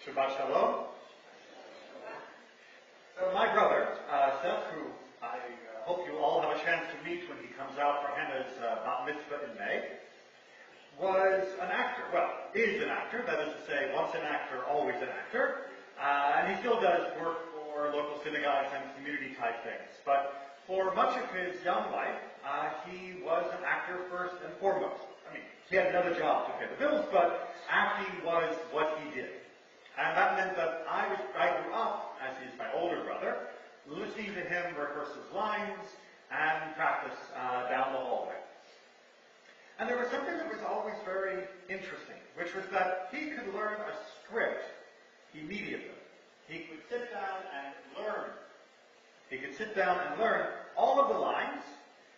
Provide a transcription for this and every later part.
Shabbat Shalom. So my brother, Seth, who I hope you all have a chance to meet when he comes out for Hannah's bat mitzvah in May, was an actor. Well, is an actor. That is to say, once an actor, always an actor. And he still does work for local synagogues and community type things. But for much of his young life, he was an actor first and foremost. I mean, he had another job to pay the bills, but acting was what he did. And that meant that I grew up, as he's my older brother, listening to him rehearse his lines and practice down the hallway. And there was something that was always very interesting, which was that he could learn a script immediately. He could sit down and learn. He could sit down and learn all of the lines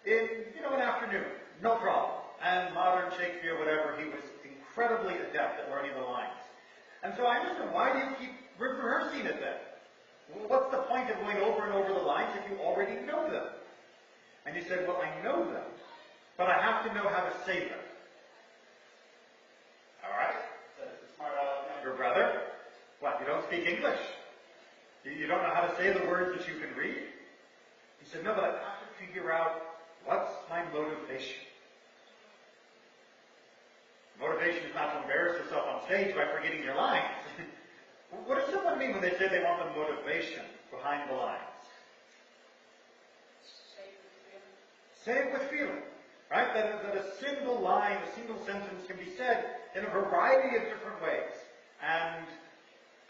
in, an afternoon. No problem. And modern Shakespeare, whatever, he was incredibly adept at learning the lines. And so I asked him, why do you keep rehearsing it then? What's the point of going over and over the lines if you already know them? And he said, well, I know them, but I have to know how to say them. All right, says the smart aleck younger brother. What, you don't speak English? You don't know how to say the words that you can read? He said, no, but I have to figure out what's my motivation. Motivation is not to embarrass yourself on stage by forgetting your lines. What does someone mean when they say they want the motivation behind the lines? Say it with feeling. Right? That a single line, a single sentence can be said in a variety of different ways. And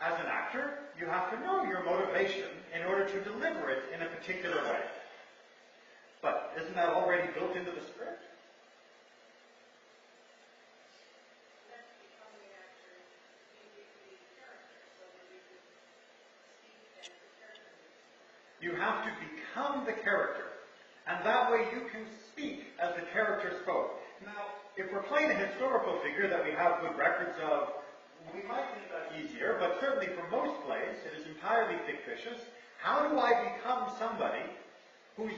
as an actor, you have to know your motivation in order to deliver it in a particular way. But isn't that already built into the script? You have to become the character. And that way you can speak as the character spoke. Now, if we're playing a historical figure that we have good records of, we might think that's easier, but certainly for most plays, it is entirely fictitious. How do I become somebody whose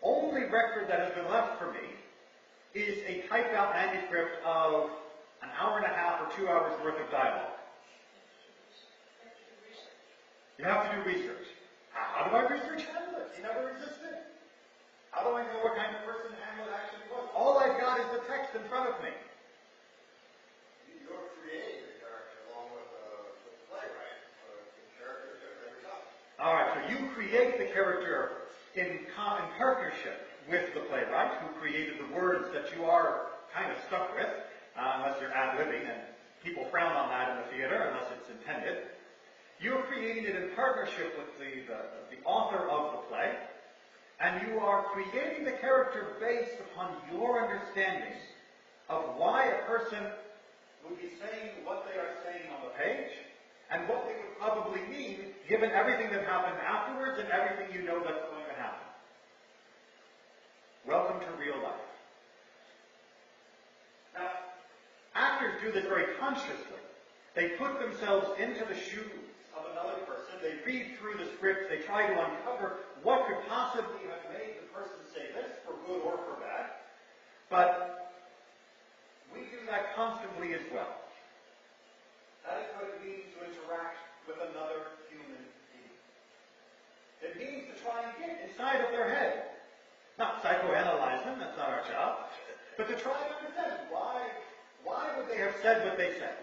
only record that has been left for me is a typed out manuscript of an hour and a half or 2 hours worth of dialogue? You have to do research. How do I research Hamlet? He never existed. How do I know what kind of person Hamlet actually was? All I've got is the text in front of me. You're creating the character along with the playwright. The character does every time. All right, so you create the character in partnership with the playwright, who created the words that you are kind of stuck with, unless you're ad-libbing, and people frown on that in the theater unless it's intended. You're creating it in partnership with the author of the play, and you are creating the character based upon your understanding of why a person would be saying what they are saying on the page, and what they would probably mean given everything that happened afterwards and everything you know that's going to happen. Welcome to real life. Now, actors do this very consciously. They put themselves into the shoes of another person. They read through the script. They try to uncover what could possibly have made the person say this, for good or for bad. But we do that constantly as well. That is what it means to interact with another human being. It means to try and get inside of their head. Not psychoanalyze them, that's not our job. But to try and understand why would they have said what they said?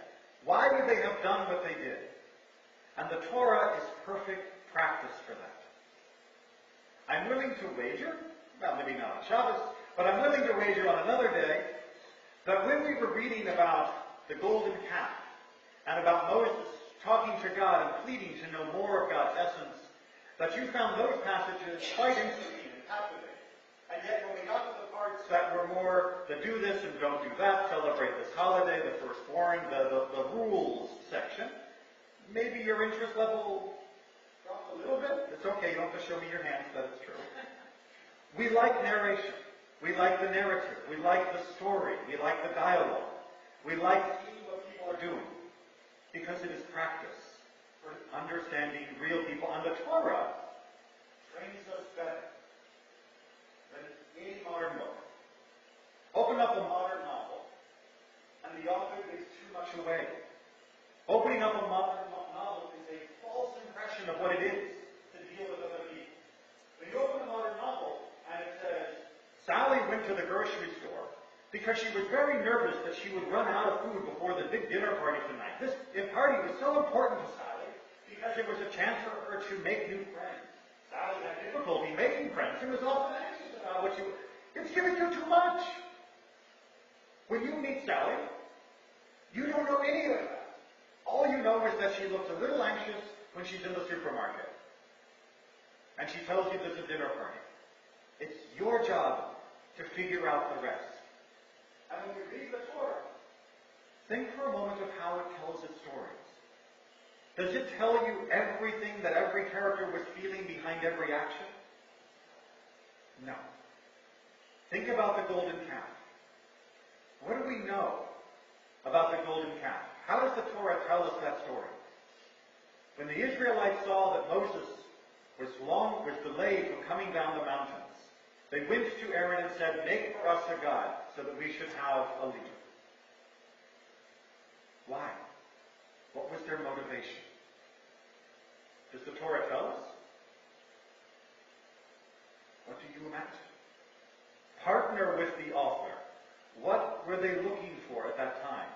Why would they have done what they did? And the Torah is perfect practice for that. I'm willing to wager, well, maybe not on Shabbos, but I'm willing to wager on another day, that when we were reading about the golden calf, and about Moses talking to God and pleading to know more of God's essence, that you found those passages quite interesting and captivating. And yet when we got to the parts that were more the do this and don't do that, celebrate this holiday, the firstborn, the rules section, maybe your interest level dropped a little bit. It's okay, you don't have to show me your hands, but it's true. We like narration. We like the narrative. We like the story. We like the dialogue. We like seeing what people are doing, because it is practice for understanding real people. And the Torah trains us better than any modern book. Open up a modern novel, and the author gives too much away. Opening up a modern to the grocery store because she was very nervous that she would run out of food before the big dinner party tonight. This party was so important to Sally because it was a chance for her to make new friends. Sally had difficulty making friends and was often anxious about what she was. It's giving you too much. When you meet Sally, you don't know any of that. All you know is that she looks a little anxious when she's in the supermarket. And she tells you there's a dinner party. It's your job to figure out the rest. And when you read the Torah, think for a moment of how it tells its stories. Does it tell you everything that every character was feeling behind every action? No. Think about the golden calf. What do we know about the golden calf? How does the Torah tell us that story? When the Israelites saw that Moses was delayed from coming down the mountains, they went to Aaron and said, "Make for us a god so that we should have a leader." Why? What was their motivation? Does the Torah tell us? What do you imagine? Partner with the author. What were they looking for at that time?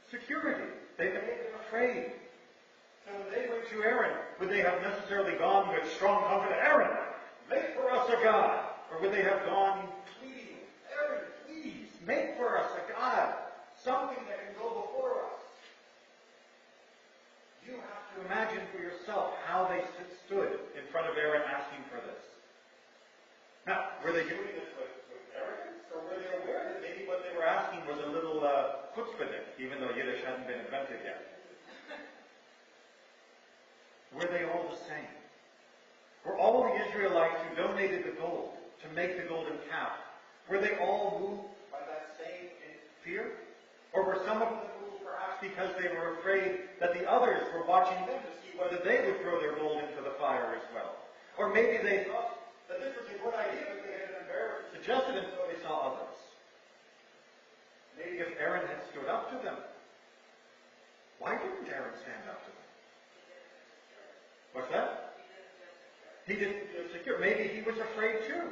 Security. They may have been afraid. So when they went to Aaron, would they have necessarily gone with strong confidence? Aaron, make for us a god. Or would they have gone pleading, Aaron, please, make for us a god. Something that can go before us. You have to imagine for yourself how they stood in front of Aaron asking for this. Now, were they doing this with arrogance? Or were they aware that maybe what they were asking was a little chutzpahdik, even though Yiddish hadn't been invented yet? Were they all the same? Were all the Israelites who donated the gold to make the golden calf, were they all moved by that same fear? Or were some of them moved perhaps because they were afraid that the others were watching them to see whether they would throw their gold into the fire as well? Or maybe they thought that this was a good idea, but they had embarrassed and suggested it until they saw others. Maybe if Aaron had stood up to them. Why didn't Aaron stand up to them? What's that? He didn't feel secure. Maybe he was afraid too.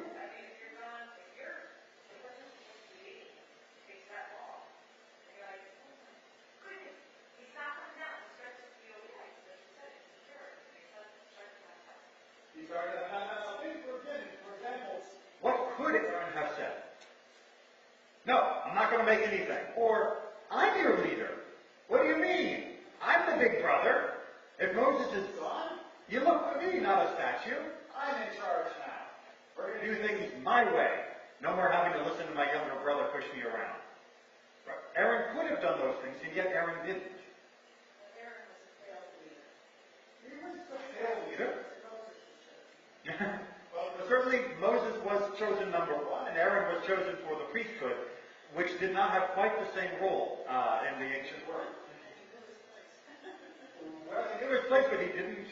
What could Aaron have said? No, I'm not going to make anything. Or, I'm your leader. What do you mean? I'm the big brother. If Moses is gone, you look to me, not a statue. I'm in charge now. We're going to do things my way. No more having to listen to my younger brother push me around. Aaron could have done those things, and yet Aaron didn't. He was a failed leader. Well, certainly Moses was chosen number one, and Aaron was chosen for the priesthood, which did not have quite the same role in the ancient world. Well, he knew his place, but he didn't,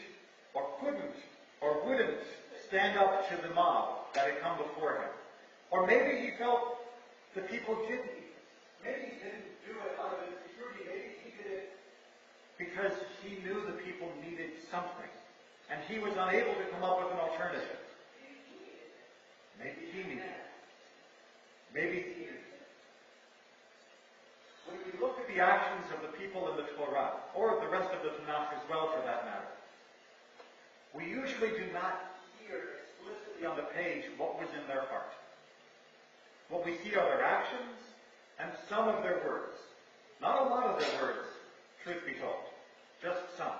or couldn't, or wouldn't stand up to the mob that had come before him. Or maybe he felt the people didn't. Maybe he didn't do it out of insecurity. Maybe he did it because he knew the people needed something, and he was unable to come up with an alternative. Maybe he needed it. Maybe he needed it. When we look at the actions of the people in the Torah, or the rest of the Tanakh as well for that matter, we usually do not hear explicitly on the page what was in their heart. What we see are their actions and some of their words. Not a lot of their words, truth be told. Just some.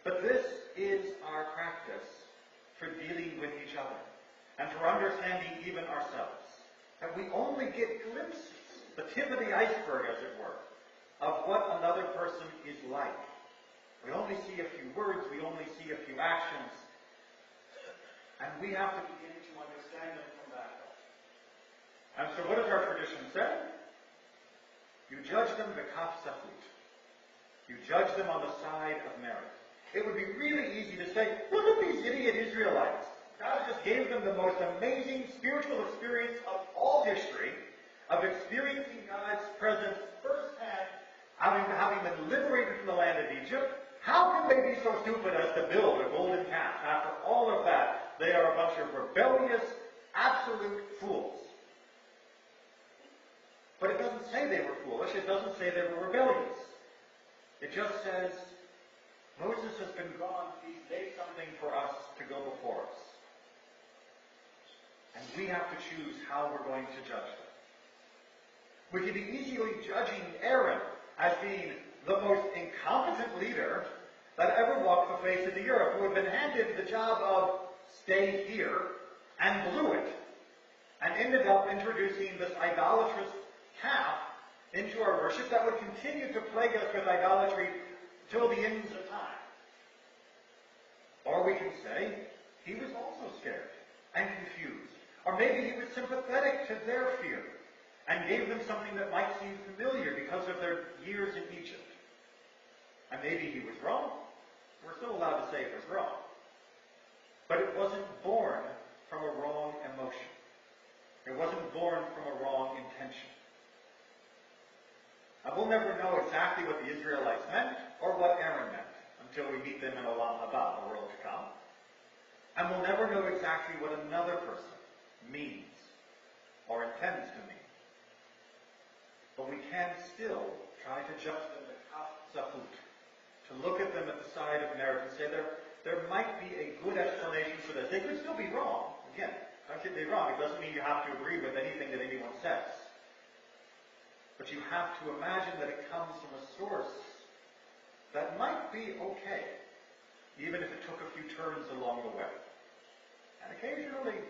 But this is our practice for dealing with each other and for understanding even ourselves. And we only get glimpses, the tip of the iceberg, as it were, of what another person is like. We only see a few words, we only see a few actions, and we have to begin to understand them from that way. And so what does our tradition say? You judge them b'kaf safut. You judge them on the side of merit. It would be really easy to say, look at these idiot Israelites. God just gave them the most amazing spiritual experience of all history, of experiencing God's presence firsthand, having been liberated from the land of Egypt. How can they be so stupid as to build a golden calf? After all of that, they are a bunch of rebellious, absolute fools. But it doesn't say they were foolish. It doesn't say they were rebellious. It just says, Moses has been gone. He's made something for us to go before us. And we have to choose how we're going to judge them. We could be easily judging Aaron as being the most incompetent leader that ever walked the face of the earth, who had been handed the job of stay here and blew it, and ended up introducing this idolatrous calf into our worship that would continue to plague us with idolatry till the ends of time. Or we can say he was also scared and confused. Or maybe he was sympathetic to their fear and gave them something that might seem familiar because of their years in Egypt. And maybe he was wrong. We're still allowed to say it was wrong. But it wasn't born from a wrong emotion. It wasn't born from a wrong intention. And we'll never know exactly what the Israelites meant or what Aaron meant until we meet them in Olam Haba, the world to come. And we'll never know exactly what another person means or intends to mean. But we can still try to judge them at kaf zafut, to look at them at the side of merit and say there might be a good explanation for this. They could still be wrong. Again, don't get me wrong. It doesn't mean you have to agree with anything that anyone says. But you have to imagine that it comes from a source that might be okay, even if it took a few turns along the way. And occasionally,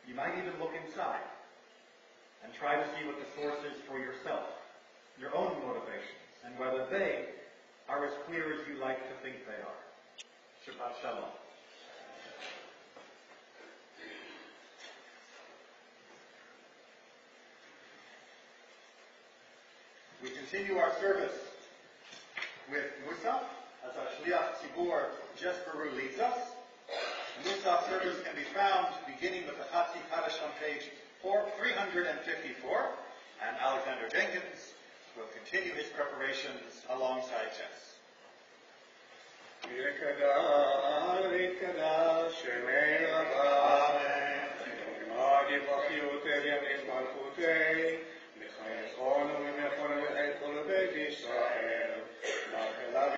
you might even look inside and try to see what the source is for yourself, your own motivations, and whether they are as clear as you like to think they are. Shabbat Shalom. We continue our service with Musaf, as our Shliach Tzibur Jesperu leads us. The Musaf service can be found beginning with the Chatzi Kaddish on page 354, and Alexander Jenkins will continue his preparations alongside Jess. Israel.